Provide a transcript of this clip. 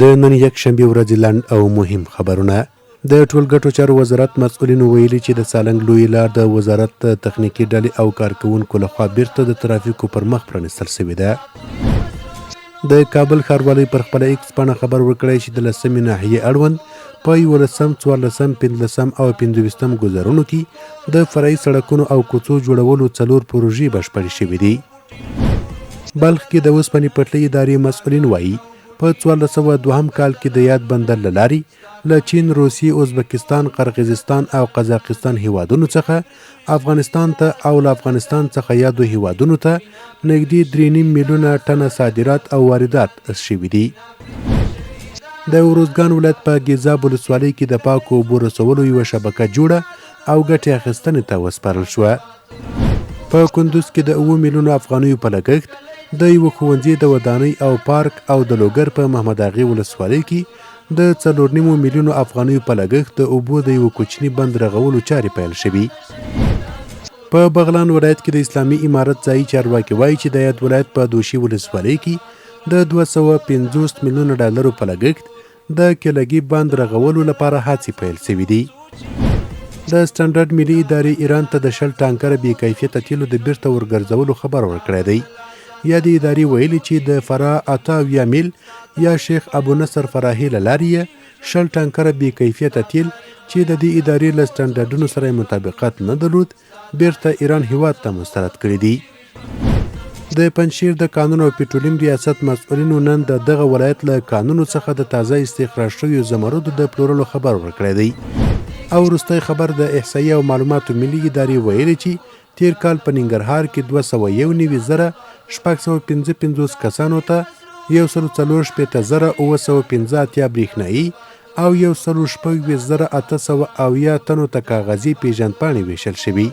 د نن یکشنبې ورځې لنډ او مهم خبرونه. د ټولګټو چارو وزارت مسؤلینو ویلي چې د سالنګ لوی لار د وزارت تخنیکي ډلې او کارکوونکو لخوا بیرته د ترافیکو پر مخ پرانیستل شوې ده. د کابل ښاروالۍ پر خپله ایکس پاڼه خبر ورکړی چې د 10مې ناحیې اړوند په 11 14 15 او 25 ګذرونو کې د فرعي سړکونو او کوڅو جوړولو 4 پروژې بشپړې شوې دي. بلخ کې د اوسپنې پټلۍ ادارې مسؤلین وایي په 1402 کال کې د یاد بندر له لارې له چین، روسیې، ازبکستان، قرغیزستان او قزاقستان هیوادونو څخه افغانستان ته او له افغانستان څخه یادو هیوادونو ته نږدې 3.5 میلیونه ټنه صادرات او واردات شوي دي. د ارزګان ولایت په ګیزاب ولسوالۍ کې د پاکو اوبو رسولو یوه شبکه جوړه او ګټې اخیستنې ته وسپارل شوه. په کندوز کې د 7 میلیونو افغانیو په لګښت د یوه ښوونځي د ودانۍ او پارک او د لوګر په محمد اغې ولسوالۍ کې د 4.5 میلیونو افغانیو په لګښت د اوبو د یوه کوچني بند رغولو چارې پیل شوي. په بغلان ولایت کې د اسلامي امارت ځایي چارواکي وایي چې د یاد ولایت په دوشي ولسوالۍ کې د 250 میلیونه ډالرو په لګښت د کلګي بند رغولو لپاره هڅې پیل شوي دي. د سټنډرډ ملي ادارې ایران ته د 60 ټانکره بې کیفیته تیلو د بیرته ورګرځولو خبر ورکړی دی. یا د ادارې ویلي چې د فرا 8 میل یا شیخ ابو نصر فراهي له لارې 60 ټانکره بې کیفیته تیل چې د دې ادارې له سټنډرډونو سره مطابقت نه درلود بیرته ایران هیواد ته مسترد کړي دي. د پنجشیر د کانون او پټرولیم ریاست مسؤلینو نن د دغه ولایت له کانونو څخه د تازه استخراج شویو زمرودو د پلورلو خبر ورکړی دی. او وروستی خبر د احصایې او معلوماتو ملي ادارې ویلي چې تیر کال په ننګرهار کې 291,655 کسانو ته 140,985 برېښنایي او 126,880 تنو ته کاغذي پیژندپاڼې ویشل شوي.